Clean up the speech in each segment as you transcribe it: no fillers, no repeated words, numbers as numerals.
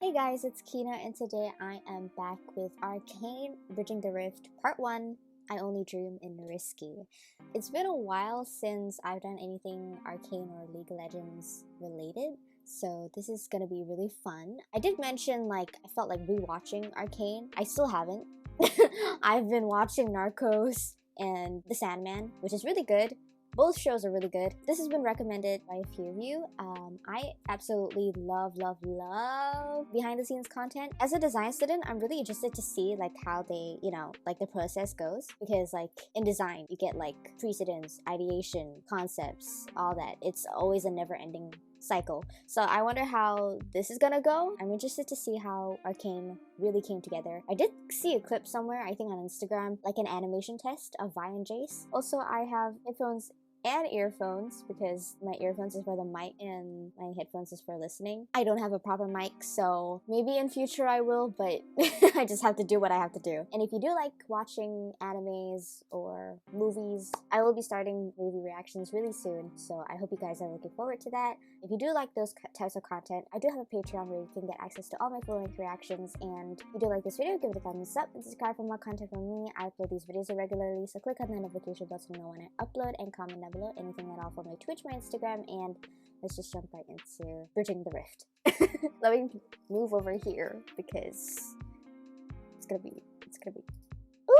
Hey guys, it's Kina, and today I am back with Arcane Bridging the Rift Part 1, I Only Dream in Risky. It's been a while since I've done anything Arcane or League of Legends related, so this is gonna be really fun. I did mention I felt like rewatching Arcane. I still haven't. I've been watching Narcos and The Sandman, which is really good. Both shows are really good. This has been recommended by a few of you. I absolutely love behind the scenes content. As a design student, I'm really interested to see how they, the process goes, because in design, you get precedents, ideation, concepts, all that. It's always a never-ending cycle. So I wonder how this is gonna go. I'm interested to see how Arcane really came together. I did see a clip somewhere, I think on Instagram, an animation test of Vi and Jace. Also, I have headphones and earphones because my earphones is for the mic and my headphones is for listening. I don't have a proper mic, so maybe in future I will, but I just have to do what I have to do. And if you do like watching animes or movies, I will be starting movie reactions really soon, so I hope you guys are looking forward to that. If you do like those types of content, I do have a Patreon where you can get access to all my full-length reactions, and if you do like this video, give it a thumbs up and subscribe for more content from me. I upload these videos regularly, so click on the notification bell to know when I upload, and comment down below anything at all for my Twitch, my Instagram, and let's just jump right into Bridging the Rift. Let me move over here because it's gonna be Ooh!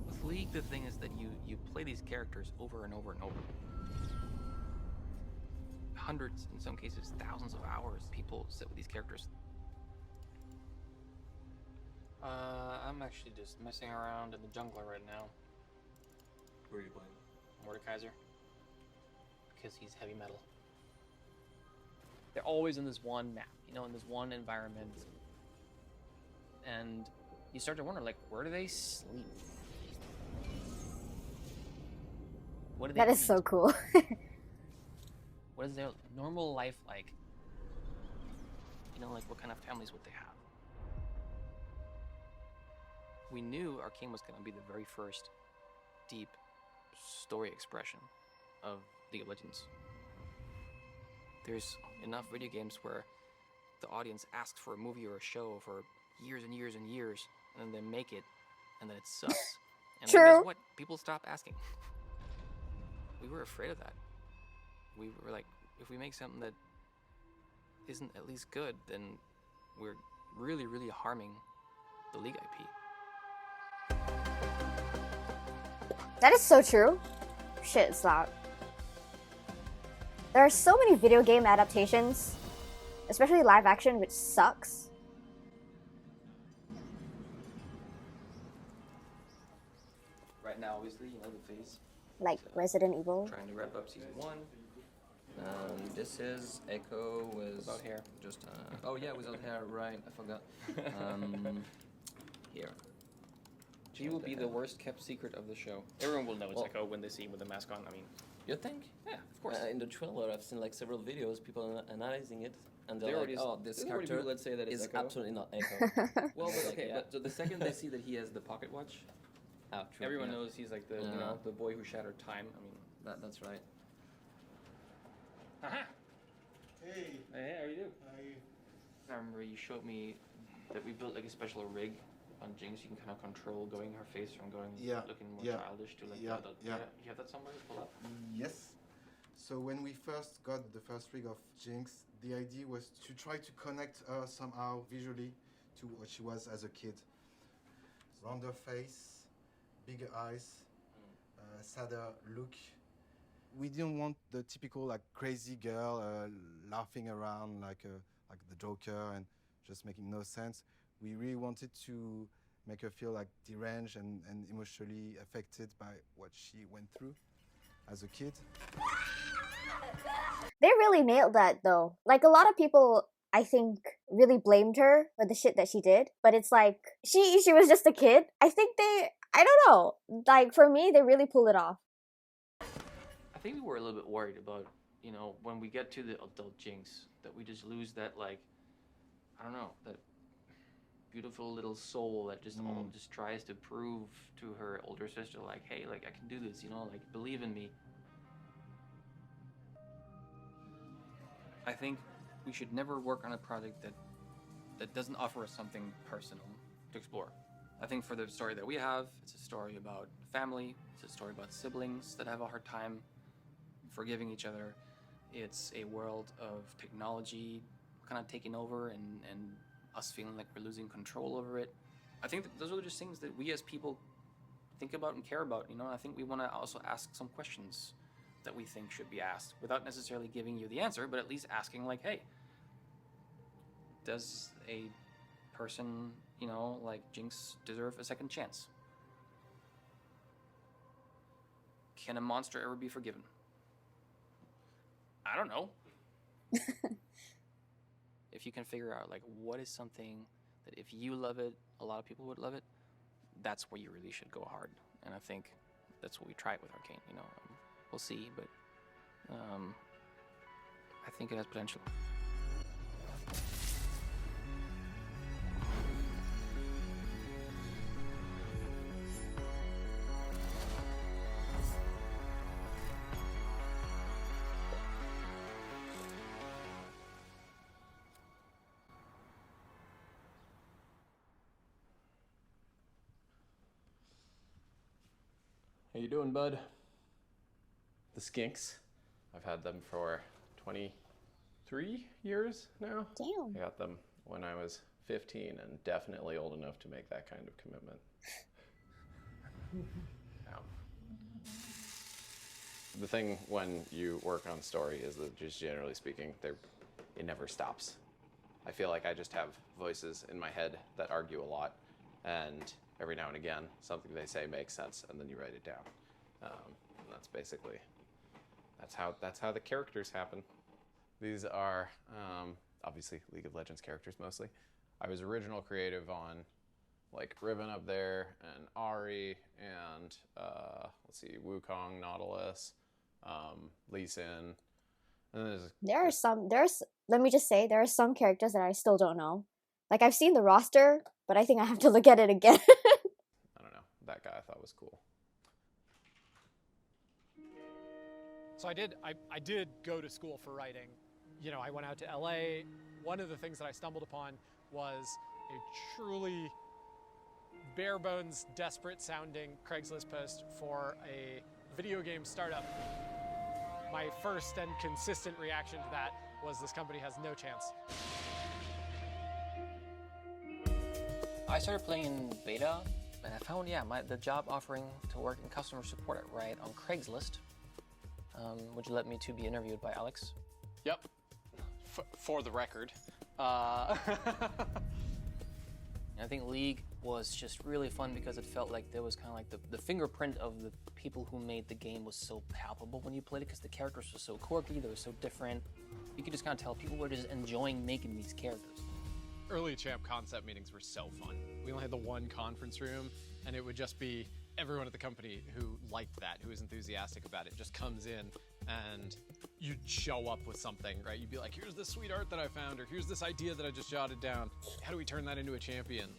With League, the thing is that you play these characters over and over and over. Hundreds, in some cases, thousands of hours people sit with these characters. I'm actually just messing around in the jungler right now. Who are you playing? Mordekaiser. Because he's heavy metal. They're always in this one map, in this one environment. And you start to wonder, where do they sleep? What do they That is eat? so cool. What is their normal life like? What kind of families would they have? We knew Arcane was going to be the very first deep story expression of League of Legends. There's enough video games where the audience asks for a movie or a show for years and years and years, and then they make it, and then it sucks. And True. then guess what? People stop asking. We were afraid of that. We were like, if we make something that isn't at least good, then we're really, really harming the League IP. That is so true. Shit, it's loud. There are so many video game adaptations, especially live action, which sucks. Right now, obviously, the phase. Like Resident Evil. Trying to wrap up season 1. This is Echo with Without hair. Just oh yeah, without hair, right? I forgot. Here. He will be the worst kept secret of the show. Everyone will know it's Well- Echo when they see him with the mask on. I mean, You think? yeah, of course. In the trailer, I've seen several videos, people analyzing it, and There they're already like, is- "Oh, this there's already character people that say that it's is Echo. absolutely not Echo." Well, but Like, okay, yeah. but so the second they see that he has the pocket watch, Ah, true, everyone yeah. knows he's like the Yeah. the boy who shattered time. I mean, That's right. Aha! hey, Hey, how you do? I remember you showed me that we built a special rig on Jinx. You can kind of control going her face from going looking more childish to yeah. You have that somewhere to pull up? Yes. So when we first got the first rig of Jinx, the idea was to try to connect her somehow visually to what she was as a kid. Rounder face, bigger eyes, sadder look. We didn't want the typical crazy girl laughing around like the Joker and just making no sense. We really wanted to make her feel deranged and emotionally affected by what she went through as a kid. They really nailed that though. A lot of people, I think, really blamed her for the shit that she did, but it's she was just a kid. I think I don't know. Like, for me, they really pull it off. I think we were a little bit worried about, you know, when we get to the adult Jinx, that we just lose that, like, I don't know, that beautiful little soul that just just tries to prove to her older sister, like, hey, like, I can do this, you know, like, believe in me. I think we should never work on a project that doesn't offer us something personal to explore. I think for the story that we have, it's a story about family, it's a story about siblings that have a hard time forgiving each other. It's a world of technology kind of taking over and us feeling like we're losing control over it. I think that those are just things that we as people think about and care about, you know. I think we want to also ask some questions that we think should be asked without necessarily giving you the answer, but at least asking, like, hey, does a person, you know, like Jinx deserve a second chance? Can a monster ever be forgiven? I don't know. If you can figure out, like, what is something that if you love it, a lot of people would love it, that's where you really should go hard. And I think that's what we tried with Arcane, you know. We'll see, but I think it has potential. How you doing, bud? The Skinks. I've had them for 23 years now. Damn. I got them when I was 15 and definitely old enough to make that kind of commitment. The thing when you work on story is that, just generally speaking, it never stops. I feel like I just have voices in my head that argue a lot, and every now and again, something they say makes sense, and then you write it down. And that's basically, that's how the characters happen. These are obviously League of Legends characters mostly. I was original creative on like Riven up there, and Ahri, and let's see, Wukong, Nautilus, Lee Sin. And let me just say, there are some characters that I still don't know. Like, I've seen the roster, but I think I have to look at it again. I don't know. That guy I thought was cool. So I did go to school for writing. You know, I went out to LA. One of the things that I stumbled upon was a truly bare bones, desperate sounding Craigslist post for a video game startup. My first and consistent reaction to that was, this company has no chance. I started playing in beta, and I found, the job offering to work in customer support at Riot on Craigslist, which led me to be interviewed by Alex. Yep. For the record. I think League was just really fun because it felt like there was kind of like the fingerprint of the people who made the game was so palpable when you played it, because the characters were so quirky, they were so different. You could just kind of tell people were just enjoying making these characters. Early Champ concept meetings were so fun. We only had the one conference room, and it would just be everyone at the company who liked that, who was enthusiastic about it, just comes in, and you'd show up with something, right? You'd be like, here's this sweet art that I found, or here's this idea that I just jotted down. How do we turn that into a champion?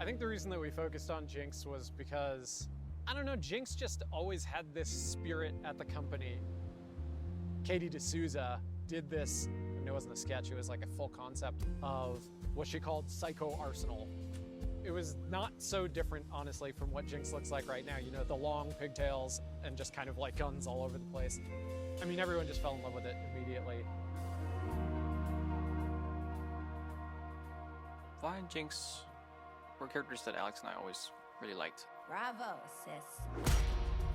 I think the reason that we focused on Jinx was because, I don't know, Jinx just always had this spirit at the company. Katie D'Souza did this, I mean, it wasn't a sketch, it was like a full concept of what she called Psycho Arsenal. It was not so different, honestly, from what Jinx looks like right now. You know, the long pigtails and just kind of like guns all over the place. I mean, everyone just fell in love with it immediately. Vi and Jinx were characters that Alex and I always really liked. Bravo, sis.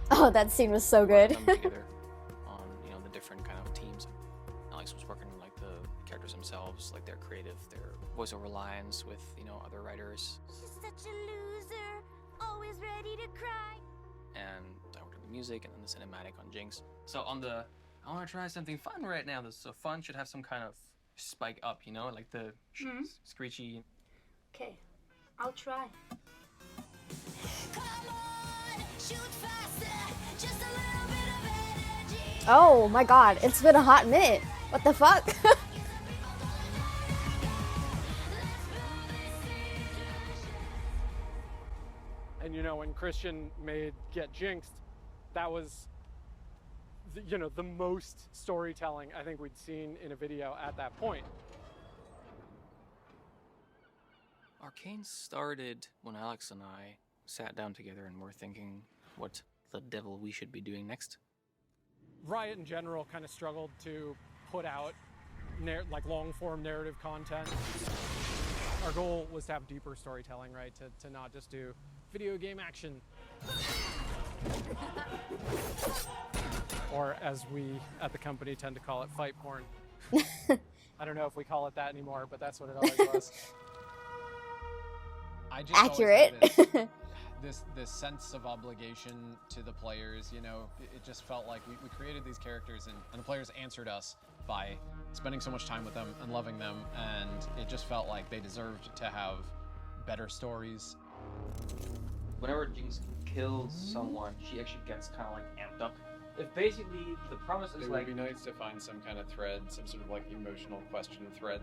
Oh, that scene was so good. Them together on, you know, the different kind of teams. Alex was working on like the characters themselves, like their creative, their voiceover lines with, you know, other writers. She's such a loser, always ready to cry. And I worked on the music and then the cinematic on Jinx. So on the, I want to try something fun right now. So fun should have some kind of spike up, you know, like the screechy. Okay, I'll try. Oh my god, it's been a hot minute. What the fuck? And you know, when Christian made Get Jinxed, that was, you know, the most storytelling I think we'd seen in a video at that point. Arcane started when Alex and I sat down together and were thinking what the devil we should be doing next. Riot in general kind of struggled to put out like long-form narrative content. Our goal was to have deeper storytelling, right? To not just do video game action. Or as we at the company tend to call it, fight porn. I don't know if we call it that anymore, but that's what it always was. I just Accurate. this sense of obligation to the players, you know, it just felt like we created these characters and the players answered us by spending so much time with them and loving them, and it just felt like they deserved to have better stories. Whenever Jinx kills someone, she actually gets kind of like amped up. If basically the promise is It like... would be nice to find some kind of thread, some sort of like emotional question thread.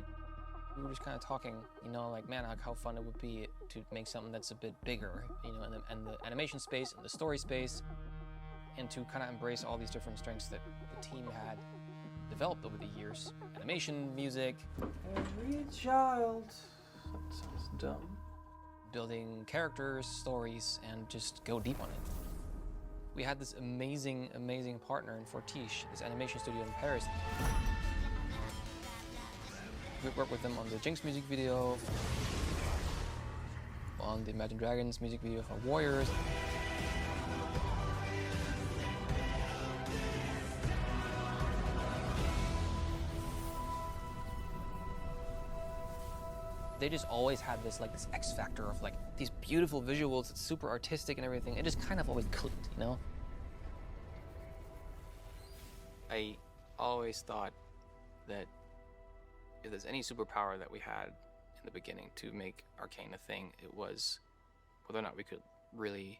We were just kind of talking, you know, like, man, how fun it would be to make something that's a bit bigger, you know, and the animation space and the story space, and to kind of embrace all these different strengths that the team had developed over the years. Animation, music. Every child... That sounds dumb. Building characters, stories, and just go deep on it. We had this amazing, amazing partner in Fortiche, this animation studio in Paris. We worked with them on the Jinx music video, on the Imagine Dragons music video for Warriors. They just always had this like this X factor of like these beautiful visuals, it's super artistic and everything. It just kind of always clicked, you know? I always thought that if there's any superpower that we had in the beginning to make Arcane a thing, it was whether or not we could really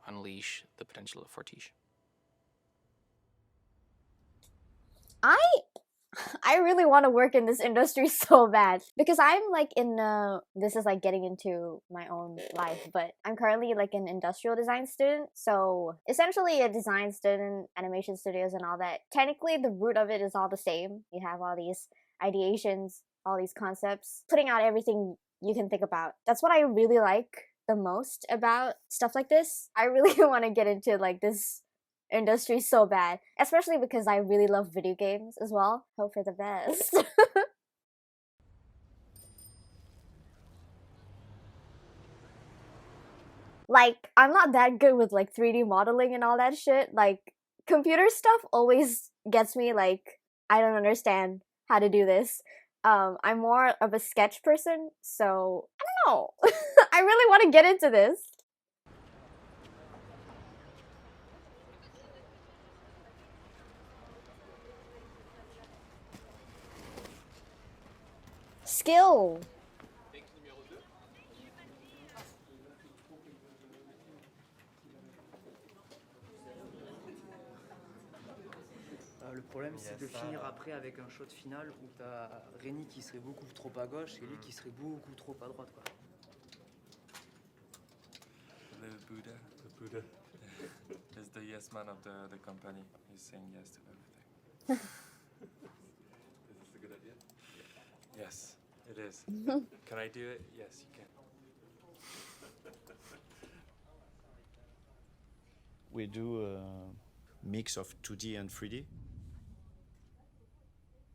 unleash the potential of Fortiche. I really want to work in this industry so bad because I'm like this is like getting into my own life, but I'm currently like an industrial design student, so essentially a design student, animation studios and all that. Technically the root of it is all the same. You have all these ideations, all these concepts, putting out everything you can think about. That's what I really like the most about stuff like this. I really want to get into like this industry so bad, especially because I really love video games as well. Hope for the best. Like, I'm not that good with like 3D modeling and all that shit. Like, computer stuff always gets me like, I don't understand how to do this. I'm more of a sketch person, so I don't know. I really want to get into this. Skill. Le problème, c'est de finir après avec un shot final où tu as Rémi qui serait beaucoup trop à gauche et lui qui serait beaucoup trop à droite, quoi. The Buddha is the yes man of the company. He's saying yes to everything. Is this a good idea? Yeah. Yes, it is. Can I do it? Yes, you can. We do a mix of 2D and 3D.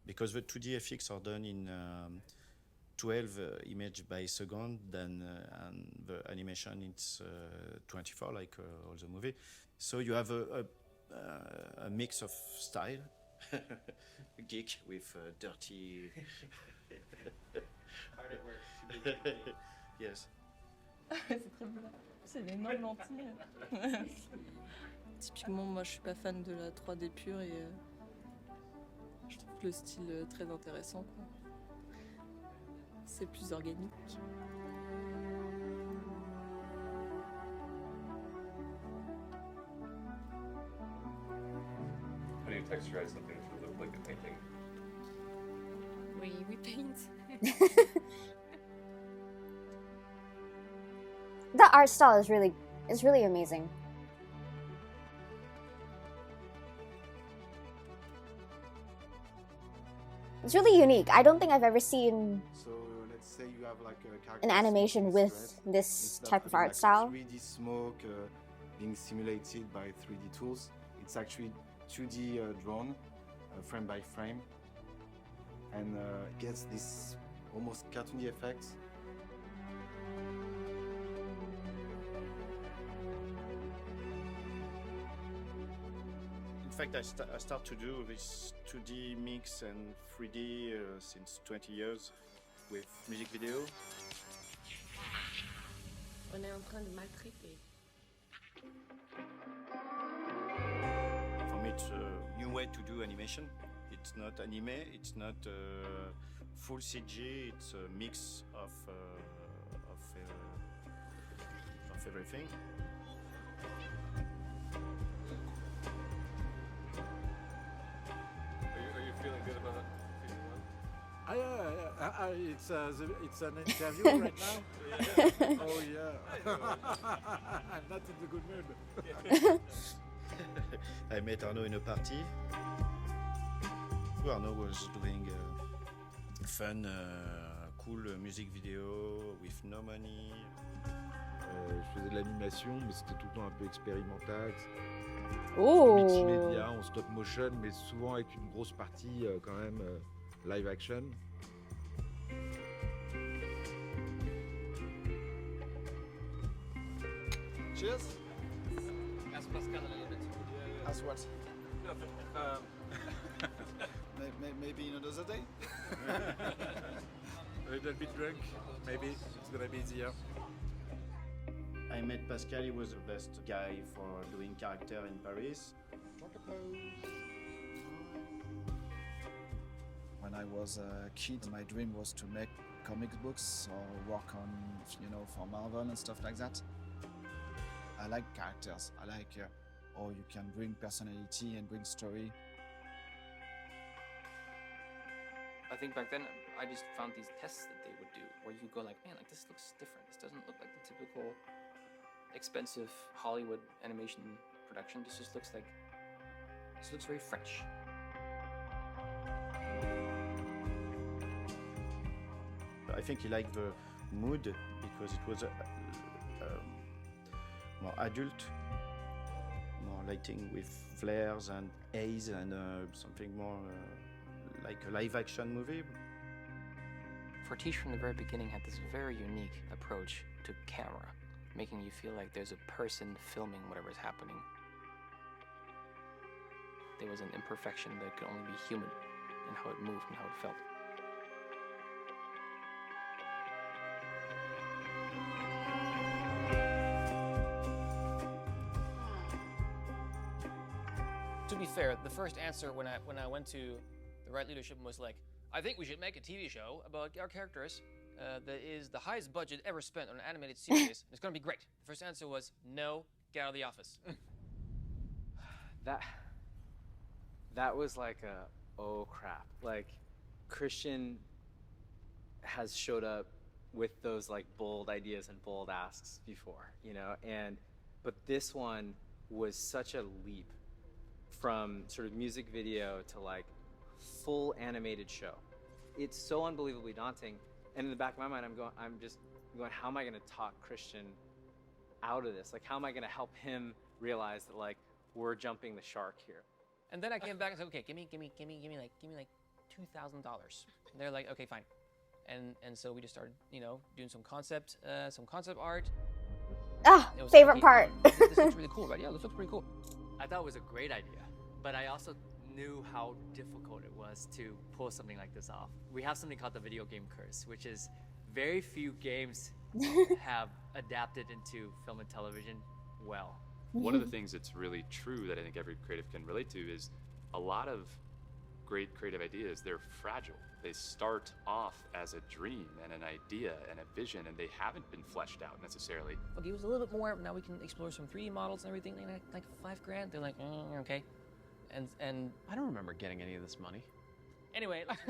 Because the 2D FX are done in 12 images by second, then and the animation it's 24, like all the movie. So you have a mix of style, geek with dirty. Yes. C'est très bien. C'est les mains lentilles. Typiquement, moi je suis pas fan de la 3D pure et je trouve le style très intéressant, quoi. C'est plus organique. How do you texturize something to look like a painting? We paint. The art style is really amazing. It's really unique. I don't think I've ever seen So let's say you have like a character an animation with thread. this Instead of type of having, art like, style. 3D smoke being simulated by 3D tools. It's actually 2D drawn, frame by frame, and gets this almost cartoony effect. In fact, I start to do this 2D mix and 3D since 20 years with music video. On est en train de maltraiter. For me, it's a new way to do animation. It's not anime, it's not full CG, it's a mix of everything. Are you feeling good about season 1? It's an interview right now. Oh yeah, I'm not in the good mood. I met Arnaud in a party. Arnaud was doing fun, cool music video with no money. Je faisais de l'animation, mais c'était tout le temps un peu expérimental. Oh. Mix média, en stop motion, mais souvent avec une grosse partie quand même live action. Cheers. Ask Pascal a little bit. As what? Nothing. Maybe another day. A little bit drunk. Maybe it's gonna be easier. I met Pascal, he was the best guy for doing character in Paris. When I was a kid, my dream was to make comic books or work on, for Marvel and stuff like that. I like characters. I like how you can bring personality and bring story. I think back then I just found these tests that they would do where you go like, man, like this looks different. This doesn't look like the typical expensive Hollywood animation production. This looks very French. I think he liked the mood because it was more adult, more lighting with flares and haze and something more like a live action movie. Fortiche from the very beginning had this very unique approach to camera, making you feel like there's a person filming whatever's happening. There was an imperfection that could only be human in how it moved and how it felt. To be fair, the first answer when I went to the right leadership was like, I think we should make a TV show about our characters that is the highest budget ever spent on an animated series. It's gonna be great. The first answer was no, get out of the office. That was like oh crap. Like Christian has showed up with those like bold ideas and bold asks before, but this one was such a leap from sort of music video to like full animated show. It's so unbelievably daunting. And in the back of my mind, I'm just going, how am I going to talk Christian out of this? Like, how am I going to help him realize that like we're jumping the shark here? And then I came back and said, okay, give me like $2,000. And they're like, okay, fine. And so we just started, doing some concept art. Favorite part. This looks really cool, right? Yeah, this looks pretty cool. I thought it was a great idea, but I also knew how difficult it was to pull something like this off. We have something called the video game curse, which is very few games have adapted into film and television well. One of the things that's really true that I think every creative can relate to is a lot of great creative ideas, they're fragile. They start off as a dream and an idea and a vision, and they haven't been fleshed out necessarily. Okay, it was a little bit more, but now we can explore some 3D models and everything, like $5 grand. They're like, okay. And I don't remember getting any of this money. anyway, let's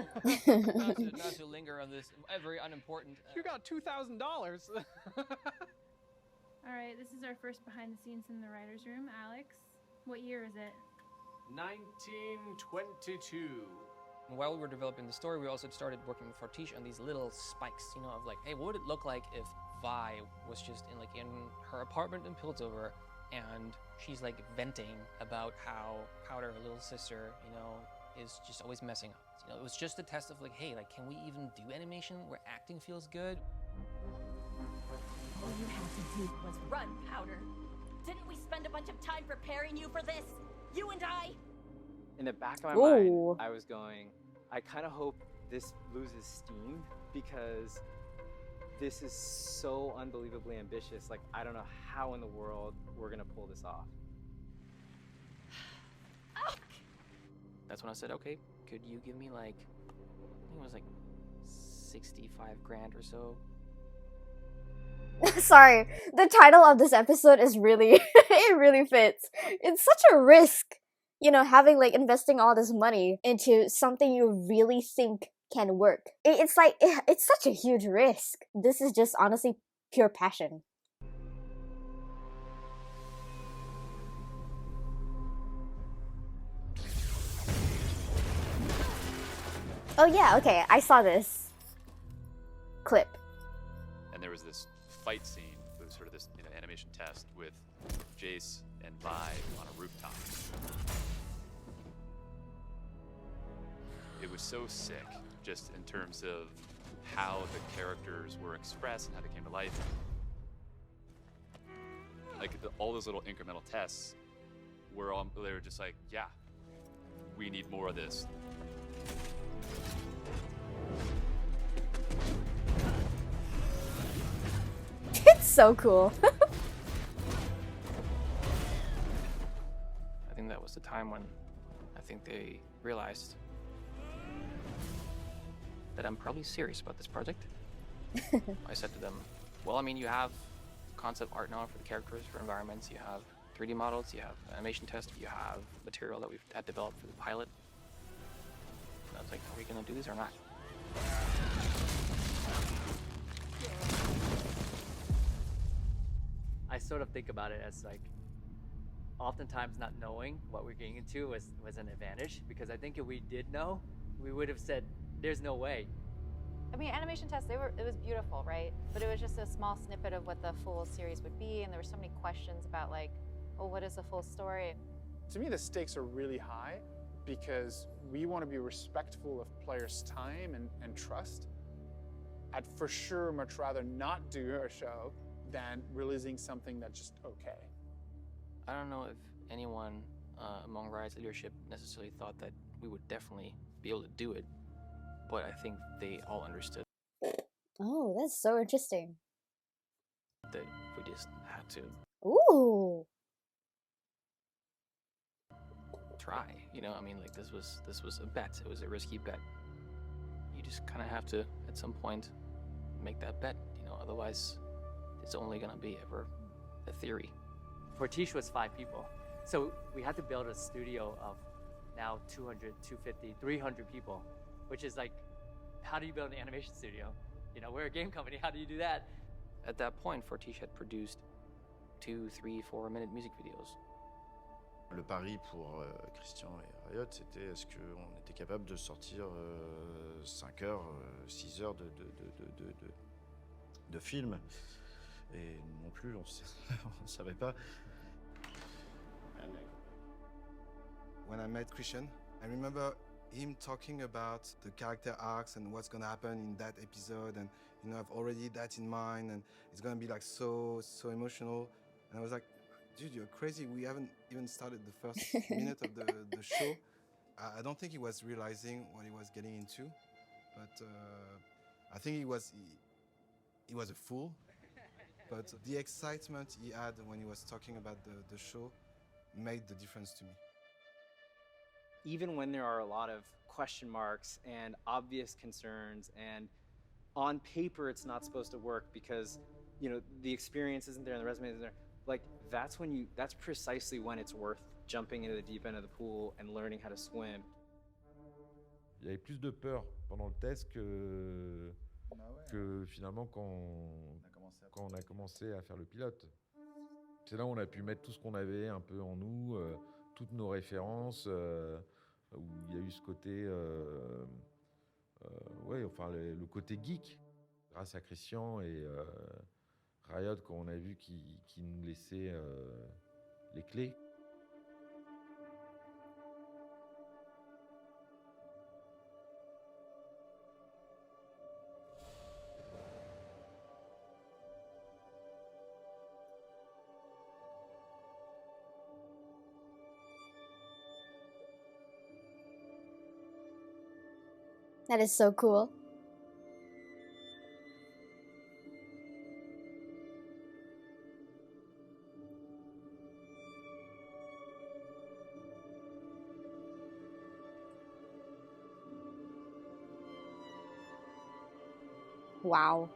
move on. not to linger on this very unimportant. You got $2,000. All right, this is our first behind the scenes in the writer's room. Alex, what year is it? 1922. While we were developing the story, we also started working with Fortiche on these little spikes, you know, of like, hey, what would it look like if Vi was just in her apartment in Piltover, and she's like venting about how Powder, her little sister, you know, is just always messing up. You know, it was just a test of like, hey, like, can we even do animation where acting feels good? All you had to do was run, Powder. Didn't we spend a bunch of time preparing you for this? You and I? In the back of my Ooh. mind, I was going, I kind of hope this loses steam because this is so unbelievably ambitious. Like, I don't know how in the world we're gonna pull this off. That's when I said, okay, could you give me like, I think it was like 65 grand or so. Sorry, the title of this episode is really, it really fits. It's such a risk, you know, having like investing all this money into something you really think can work. It's like, it's such a huge risk. This is just honestly pure passion. Oh yeah, okay, I saw this clip. And there was this fight scene, it was sort of this animation test with Jace and Vi on a rooftop. It was so sick, just in terms of how the characters were expressed and how they came to life. Like all those little incremental tests they were just like, yeah, we need more of this. It's so cool. I think that was the time when I think they realized that I'm probably serious about this project. I said to them, well, I mean, you have concept art now for the characters, for environments, you have 3D models, you have animation tests, you have material that we've had developed for the pilot. And I was like, are we gonna do this or not? I sort of think about it as like, oftentimes not knowing what we're getting into was an advantage, because I think if we did know, we would have said, there's no way. I mean, animation tests, it was beautiful, right? But it was just a small snippet of what the full series would be, and there were so many questions about like, well, what is the full story? To me, the stakes are really high because we want to be respectful of players' time and trust. I'd for sure much rather not do a show than releasing something that's just okay. I don't know if anyone among Riot's leadership necessarily thought that we would definitely be able to do it, but I think they all understood Oh, that's so interesting. that we just had to Ooh. try. You know, I mean, like this was a bet. It was a risky bet. You just kind of have to, at some point, make that bet. You know, otherwise, it's only gonna be ever a theory. Fortiche was 5 people. So we had to build a studio of now 200, 250, 300 people, which is like, how do you build an animation studio? You know, we're a game company, how do you do that? At that point, Fortiche had produced 2, 3, 4-minute music videos. Le pari pour Christian et Riot, c'était est-ce qu'on était capable de sortir 5 heures, 6 heures de film. Et non plus, on ne savait pas. When I met Christian, I remember him talking about the character arcs and what's gonna happen in that episode, and you know, I've already that in mind, and it's gonna be like so emotional. And I was like, dude, you're crazy. We haven't even started the first minute of the show. I don't think he was realizing what he was getting into, but I think he was a fool. But the excitement he had when he was talking about the show made the difference to me. Even when there are a lot of question marks and obvious concerns, and on paper it's not supposed to work because, you know, the experience isn't there and the resume isn't there, like that's precisely when it's worth jumping into the deep end of the pool and learning how to swim. Il y avait plus de peur pendant le test que finalement quand on a commencé à faire le pilote. C'est là où on a pu mettre tout ce qu'on avait un peu en nous, toutes nos références, où il y a eu ce côté, le côté geek, grâce à Christian et Riot, quand on a vu qu'ils nous laissaient les clés. That is so cool. Wow.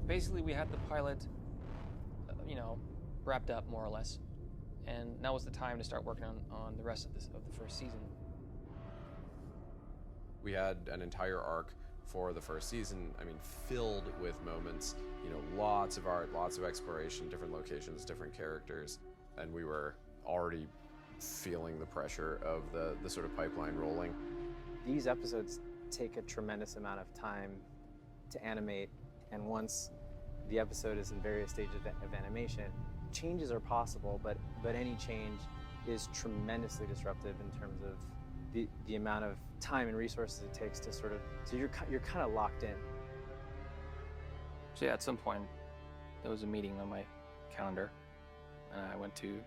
Basically, we had the pilot, wrapped up more or less, and now was the time to start working on the rest of the first season. We had an entire arc for the first season, filled with moments, lots of art, lots of exploration, different locations, different characters, and we were already feeling the pressure of the sort of pipeline rolling. These episodes take a tremendous amount of time to animate, and once the episode is in various stages of animation, changes are possible, but any change is tremendously disruptive in terms of the amount of time and resources it takes to so you're kind of locked in. So yeah, at some point, there was a meeting on my calendar, and I went to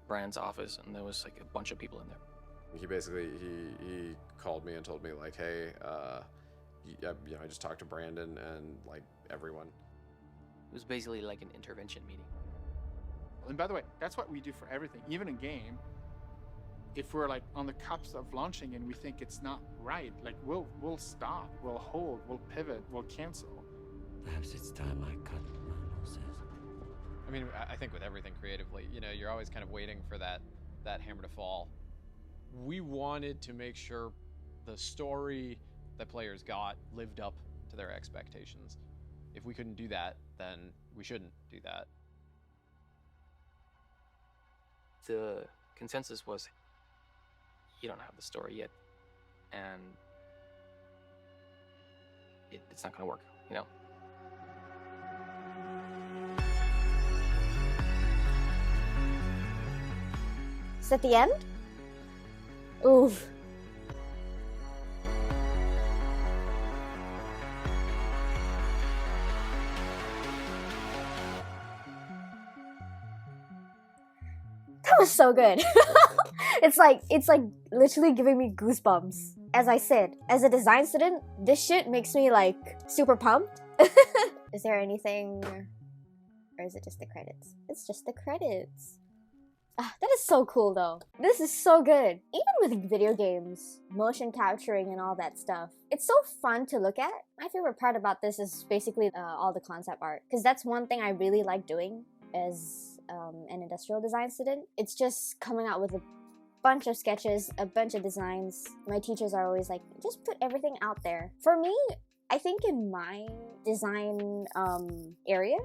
Brian's office, and there was like a bunch of people in there. He basically he called me and told me like, hey, I just talked to Brandon and like everyone. It was basically like an intervention meeting. And by the way, that's what we do for everything, even in game. If we're like on the cusp of launching and we think it's not right, like we'll stop, we'll hold, we'll pivot, we'll cancel. Perhaps it's time I cut my losses. I think with everything creatively, you're always kind of waiting for that hammer to fall. We wanted to make sure the story that players got lived up to their expectations. If we couldn't do that, then we shouldn't do that. The consensus was, you don't have the story yet, and it's not gonna work, Is that the end? Oof. That was so good. It's like literally giving me goosebumps. As I said, as a design student, this shit makes me like super pumped. Is there anything, or is it just the credits? It's just the credits. That is so cool though. This is so good. Even with video games, motion capturing and all that stuff, it's so fun to look at. My favorite part about this is basically all the concept art, because that's one thing I really like doing as an industrial design student. It's just coming out with a bunch of sketches, a bunch of designs. My teachers are always like, just put everything out there. For me, I think in my design area,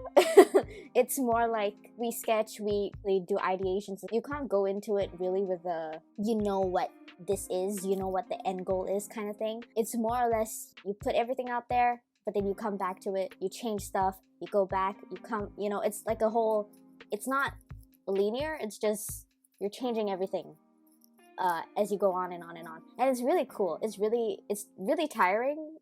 it's more like we sketch, we do ideations. You can't go into it really with a, you know what this is, you know what the end goal is kind of thing. It's more or less, you put everything out there, but then you come back to it, you change stuff, you go back, you come, it's like a whole, it's not linear, it's just, you're changing everything as you go on and on and on. And it's really cool. It's really tiring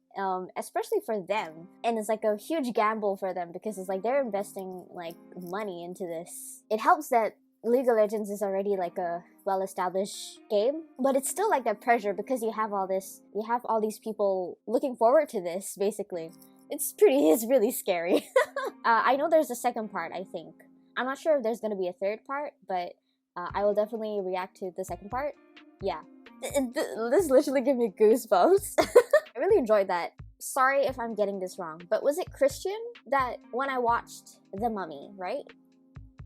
especially for them. And it's like a huge gamble for them because it's like they're investing like money into this. It helps that League of Legends is already like a well-established game, but it's still like that pressure because you have all these people looking forward to this, basically. It's really scary. I know there's a second part, I think. I'm not sure if there's gonna be a third part, but I will definitely react to the second part. Yeah. This literally gave me goosebumps. I really enjoyed that. Sorry if I'm getting this wrong, but was it Christian that when I watched The Mummy, right?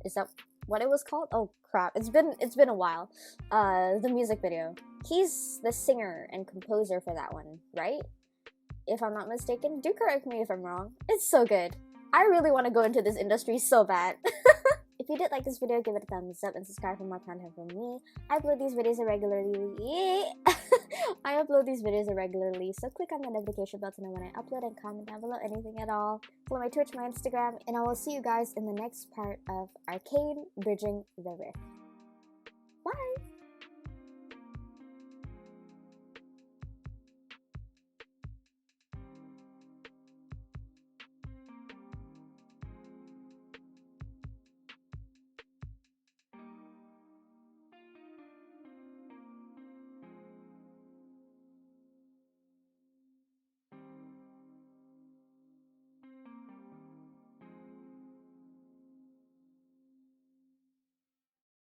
Is that what it was called? Oh crap, it's been a while. The music video. He's the singer and composer for that one, right? If I'm not mistaken. Do correct me if I'm wrong. It's so good. I really want to go into this industry so bad. If you did like this video, give it a thumbs up and subscribe for more content from me. I upload these videos irregularly. So click on the notification bell to know when I upload, and comment down below anything at all. Follow my Twitch, my Instagram, and I will see you guys in the next part of Arcane Bridging the Rift. Bye!